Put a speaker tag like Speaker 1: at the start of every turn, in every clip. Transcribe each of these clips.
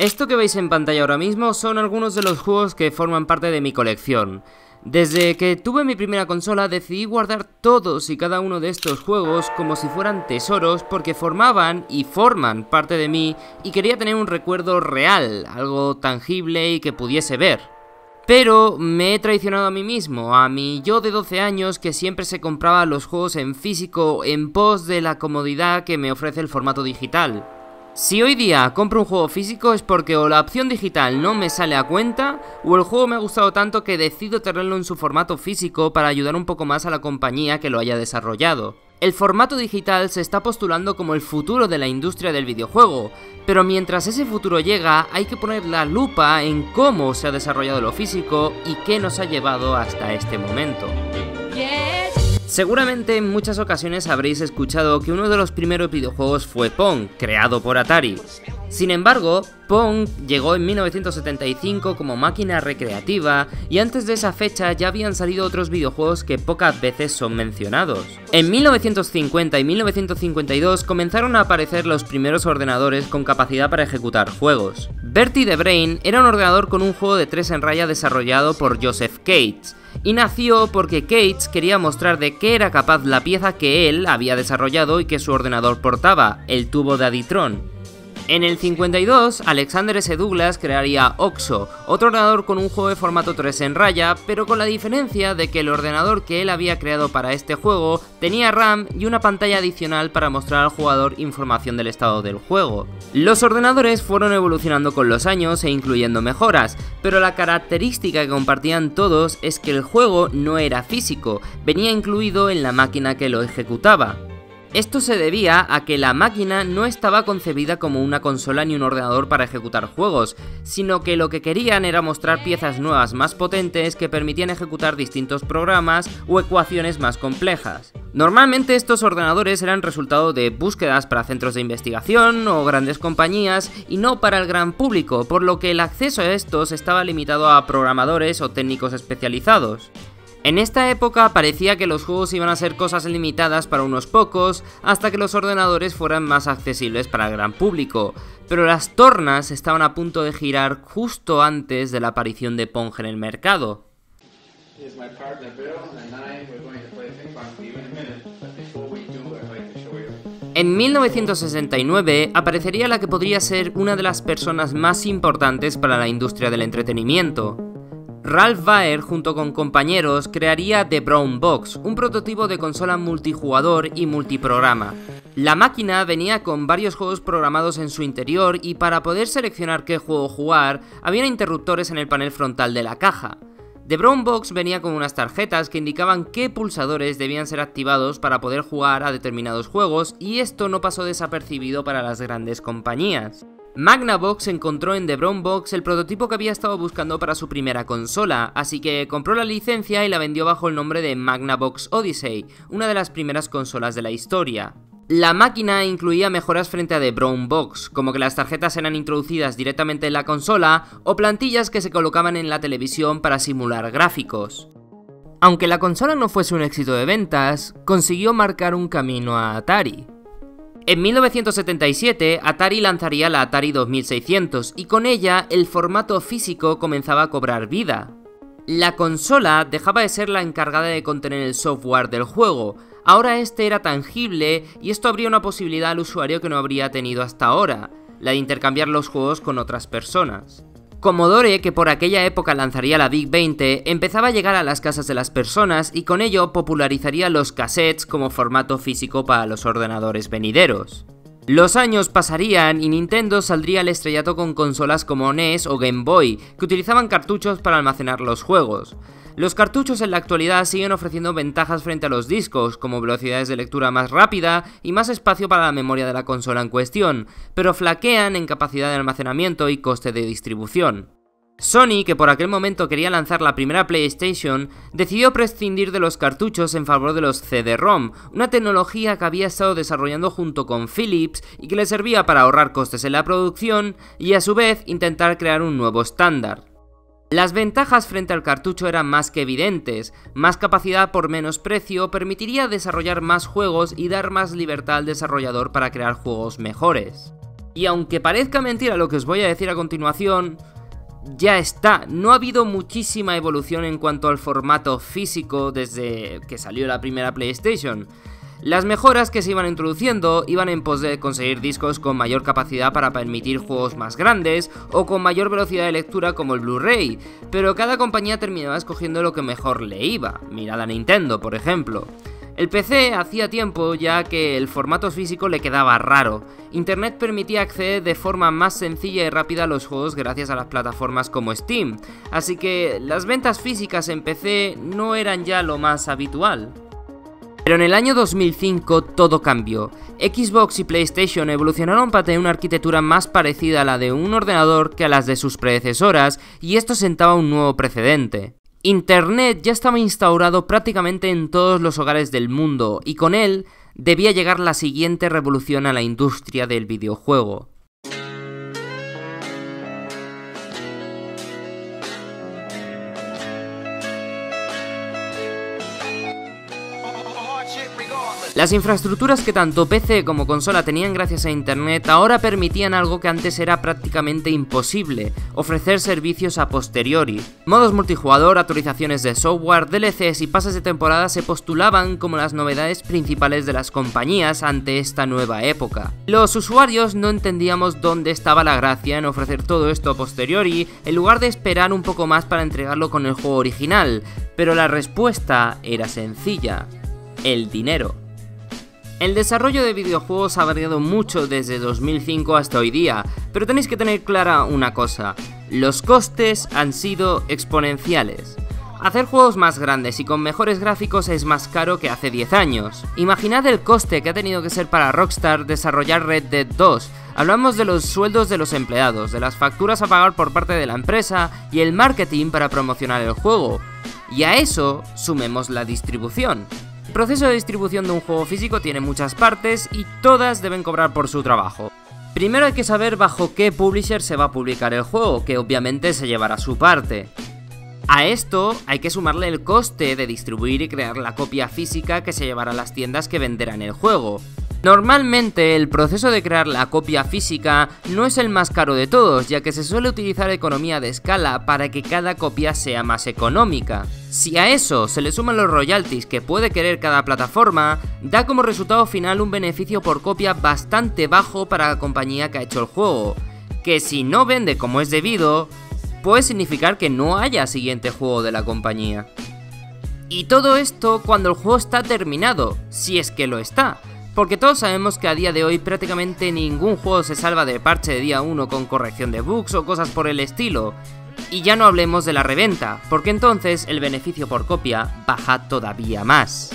Speaker 1: Esto que veis en pantalla ahora mismo son algunos de los juegos que forman parte de mi colección. Desde que tuve mi primera consola decidí guardar todos y cada uno de estos juegos como si fueran tesoros porque formaban y forman parte de mí y quería tener un recuerdo real, algo tangible y que pudiese ver. Pero me he traicionado a mí mismo, a mi yo de 12 años que siempre se compraba los juegos en físico en pos de la comodidad que me ofrece el formato digital. Si hoy día compro un juego físico es porque o la opción digital no me sale a cuenta o el juego me ha gustado tanto que decido tenerlo en su formato físico para ayudar un poco más a la compañía que lo haya desarrollado. El formato digital se está postulando como el futuro de la industria del videojuego, pero mientras ese futuro llega hay que poner la lupa en cómo se ha desarrollado lo físico y qué nos ha llevado hasta este momento. Seguramente en muchas ocasiones habréis escuchado que uno de los primeros videojuegos fue Pong, creado por Atari. Sin embargo, Pong llegó en 1975 como máquina recreativa y antes de esa fecha ya habían salido otros videojuegos que pocas veces son mencionados. En 1950 y 1952 comenzaron a aparecer los primeros ordenadores con capacidad para ejecutar juegos. Bertie the Brain era un ordenador con un juego de 3 en raya desarrollado por Joseph Cates, y nació porque Cates quería mostrar de qué era capaz la pieza que él había desarrollado y que su ordenador portaba, el tubo de Aditron. En el 52, Alexander S. Douglas crearía OXO, otro ordenador con un juego de formato 3 en raya, pero con la diferencia de que el ordenador que él había creado para este juego tenía RAM y una pantalla adicional para mostrar al jugador información del estado del juego. Los ordenadores fueron evolucionando con los años e incluyendo mejoras, pero la característica que compartían todos es que el juego no era físico, venía incluido en la máquina que lo ejecutaba. Esto se debía a que la máquina no estaba concebida como una consola ni un ordenador para ejecutar juegos, sino que lo que querían era mostrar piezas nuevas más potentes que permitían ejecutar distintos programas o ecuaciones más complejas. Normalmente estos ordenadores eran resultado de búsquedas para centros de investigación o grandes compañías y no para el gran público, por lo que el acceso a estos estaba limitado a programadores o técnicos especializados. En esta época parecía que los juegos iban a ser cosas limitadas para unos pocos, hasta que los ordenadores fueran más accesibles para el gran público, pero las tornas estaban a punto de girar justo antes de la aparición de Pong en el mercado. En 1969 aparecería la que podría ser una de las personas más importantes para la industria del entretenimiento. Ralph Baer, junto con compañeros, crearía The Brown Box, un prototipo de consola multijugador y multiprograma. La máquina venía con varios juegos programados en su interior y para poder seleccionar qué juego jugar, había interruptores en el panel frontal de la caja. The Brown Box venía con unas tarjetas que indicaban qué pulsadores debían ser activados para poder jugar a determinados juegos y esto no pasó desapercibido para las grandes compañías. Magnavox encontró en The Brown Box el prototipo que había estado buscando para su primera consola, así que compró la licencia y la vendió bajo el nombre de Magnavox Odyssey, una de las primeras consolas de la historia. La máquina incluía mejoras frente a The Brown Box, como que las tarjetas eran introducidas directamente en la consola o plantillas que se colocaban en la televisión para simular gráficos. Aunque la consola no fuese un éxito de ventas, consiguió marcar un camino a Atari. En 1977, Atari lanzaría la Atari 2600 y con ella el formato físico comenzaba a cobrar vida. La consola dejaba de ser la encargada de contener el software del juego, ahora este era tangible y esto abría una posibilidad al usuario que no habría tenido hasta ahora, la de intercambiar los juegos con otras personas. Commodore, que por aquella época lanzaría la VIC-20, empezaba a llegar a las casas de las personas y con ello popularizaría los cassettes como formato físico para los ordenadores venideros. Los años pasarían y Nintendo saldría al estrellato con consolas como NES o Game Boy, que utilizaban cartuchos para almacenar los juegos. Los cartuchos en la actualidad siguen ofreciendo ventajas frente a los discos, como velocidades de lectura más rápida y más espacio para la memoria de la consola en cuestión, pero flaquean en capacidad de almacenamiento y coste de distribución. Sony, que por aquel momento quería lanzar la primera PlayStation, decidió prescindir de los cartuchos en favor de los CD-ROM, una tecnología que había estado desarrollando junto con Philips y que le servía para ahorrar costes en la producción y a su vez intentar crear un nuevo estándar. Las ventajas frente al cartucho eran más que evidentes, más capacidad por menos precio permitiría desarrollar más juegos y dar más libertad al desarrollador para crear juegos mejores. Y aunque parezca mentira lo que os voy a decir a continuación, ya está, no ha habido muchísima evolución en cuanto al formato físico desde que salió la primera PlayStation. Las mejoras que se iban introduciendo iban en pos de conseguir discos con mayor capacidad para permitir juegos más grandes o con mayor velocidad de lectura como el Blu-ray, pero cada compañía terminaba escogiendo lo que mejor le iba, mirad a Nintendo por ejemplo. El PC hacía tiempo ya que el formato físico le quedaba raro. Internet permitía acceder de forma más sencilla y rápida a los juegos gracias a las plataformas como Steam, así que las ventas físicas en PC no eran ya lo más habitual. Pero en el año 2005 todo cambió. Xbox y PlayStation evolucionaron para tener una arquitectura más parecida a la de un ordenador que a las de sus predecesoras, y esto sentaba un nuevo precedente. Internet ya estaba instaurado prácticamente en todos los hogares del mundo, y con él debía llegar la siguiente revolución a la industria del videojuego. Las infraestructuras que tanto PC como consola tenían gracias a Internet ahora permitían algo que antes era prácticamente imposible: ofrecer servicios a posteriori. Modos multijugador, actualizaciones de software, DLCs y pases de temporada se postulaban como las novedades principales de las compañías ante esta nueva época. Los usuarios no entendíamos dónde estaba la gracia en ofrecer todo esto a posteriori en lugar de esperar un poco más para entregarlo con el juego original, pero la respuesta era sencilla: el dinero. El desarrollo de videojuegos ha variado mucho desde 2005 hasta hoy día, pero tenéis que tener clara una cosa: los costes han sido exponenciales. Hacer juegos más grandes y con mejores gráficos es más caro que hace 10 años. Imaginad el coste que ha tenido que ser para Rockstar desarrollar Red Dead 2. Hablamos de los sueldos de los empleados, de las facturas a pagar por parte de la empresa y el marketing para promocionar el juego. Y a eso sumemos la distribución. El proceso de distribución de un juego físico tiene muchas partes y todas deben cobrar por su trabajo. Primero hay que saber bajo qué publisher se va a publicar el juego, que obviamente se llevará su parte. A esto hay que sumarle el coste de distribuir y crear la copia física que se llevará a las tiendas que venderán el juego. Normalmente el proceso de crear la copia física no es el más caro de todos, ya que se suele utilizar economía de escala para que cada copia sea más económica. Si a eso se le suman los royalties que puede querer cada plataforma, da como resultado final un beneficio por copia bastante bajo para la compañía que ha hecho el juego, que si no vende como es debido, puede significar que no haya siguiente juego de la compañía. Y todo esto cuando el juego está terminado, si es que lo está. Porque todos sabemos que a día de hoy prácticamente ningún juego se salva de parche de día 1 con corrección de bugs o cosas por el estilo. Y ya no hablemos de la reventa, porque entonces el beneficio por copia baja todavía más.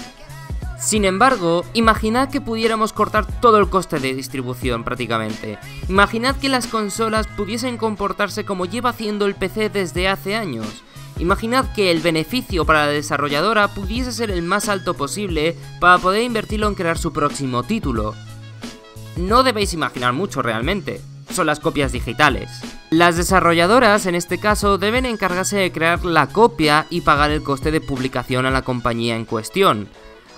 Speaker 1: Sin embargo, imaginad que pudiéramos cortar todo el coste de distribución prácticamente. Imaginad que las consolas pudiesen comportarse como lleva haciendo el PC desde hace años. Imaginad que el beneficio para la desarrolladora pudiese ser el más alto posible para poder invertirlo en crear su próximo título. No debéis imaginar mucho realmente, son las copias digitales. Las desarrolladoras en este caso deben encargarse de crear la copia y pagar el coste de publicación a la compañía en cuestión.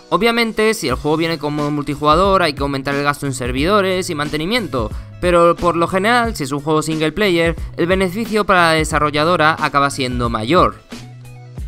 Speaker 1: Obviamente, si el juego viene como multijugador hay que aumentar el gasto en servidores y mantenimiento, pero por lo general, si es un juego single player, el beneficio para la desarrolladora acaba siendo mayor.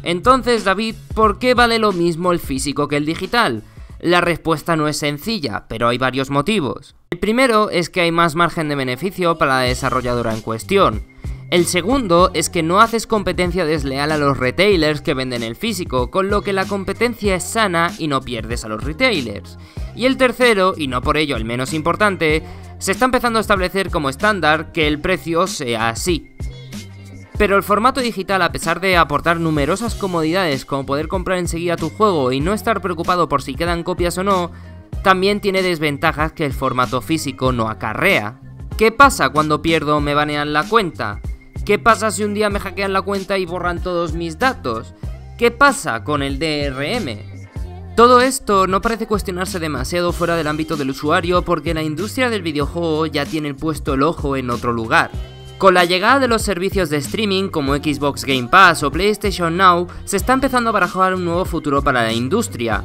Speaker 1: Entonces, David, ¿por qué vale lo mismo el físico que el digital? La respuesta no es sencilla, pero hay varios motivos. El primero es que hay más margen de beneficio para la desarrolladora en cuestión. El segundo es que no haces competencia desleal a los retailers que venden el físico, con lo que la competencia es sana y no pierdes a los retailers. Y el tercero, y no por ello el menos importante, se está empezando a establecer como estándar que el precio sea así. Pero el formato digital, a pesar de aportar numerosas comodidades como poder comprar enseguida tu juego y no estar preocupado por si quedan copias o no, también tiene desventajas que el formato físico no acarrea. ¿Qué pasa cuando pierdo o me banean la cuenta? ¿Qué pasa si un día me hackean la cuenta y borran todos mis datos? ¿Qué pasa con el DRM? Todo esto no parece cuestionarse demasiado fuera del ámbito del usuario porque la industria del videojuego ya tiene puesto el ojo en otro lugar. Con la llegada de los servicios de streaming como Xbox Game Pass o PlayStation Now, se está empezando a barajar un nuevo futuro para la industria.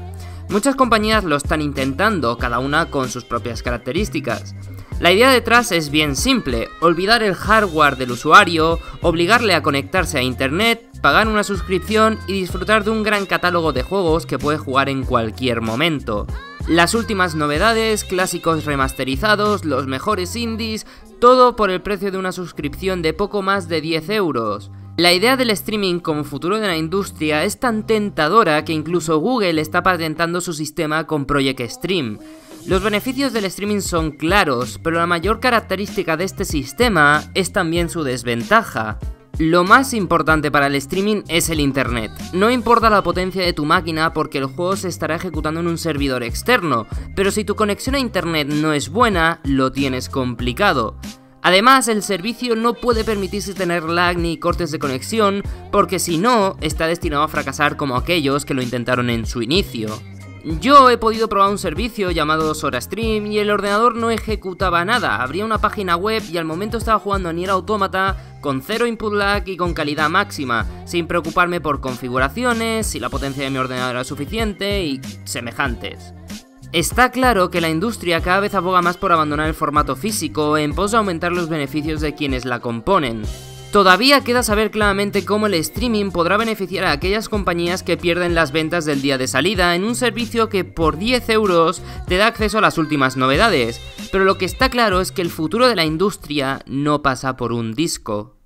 Speaker 1: Muchas compañías lo están intentando, cada una con sus propias características. La idea detrás es bien simple: olvidar el hardware del usuario, obligarle a conectarse a internet, pagar una suscripción y disfrutar de un gran catálogo de juegos que puede jugar en cualquier momento. Las últimas novedades, clásicos remasterizados, los mejores indies, todo por el precio de una suscripción de poco más de 10 euros. La idea del streaming como futuro de la industria es tan tentadora que incluso Google está patentando su sistema con Project Stream. Los beneficios del streaming son claros, pero la mayor característica de este sistema es también su desventaja. Lo más importante para el streaming es el internet. No importa la potencia de tu máquina porque el juego se estará ejecutando en un servidor externo, pero si tu conexión a internet no es buena, lo tienes complicado. Además, el servicio no puede permitirse tener lag ni cortes de conexión, porque si no, está destinado a fracasar como aquellos que lo intentaron en su inicio. Yo he podido probar un servicio llamado SoraStream y el ordenador no ejecutaba nada, abría una página web y al momento estaba jugando a Nier Automata con 0 input lag y con calidad máxima, sin preocuparme por configuraciones, si la potencia de mi ordenador era suficiente y semejantes. Está claro que la industria cada vez aboga más por abandonar el formato físico en pos de aumentar los beneficios de quienes la componen. Todavía queda saber claramente cómo el streaming podrá beneficiar a aquellas compañías que pierden las ventas del día de salida en un servicio que por 10 euros te da acceso a las últimas novedades, pero lo que está claro es que el futuro de la industria no pasa por un disco.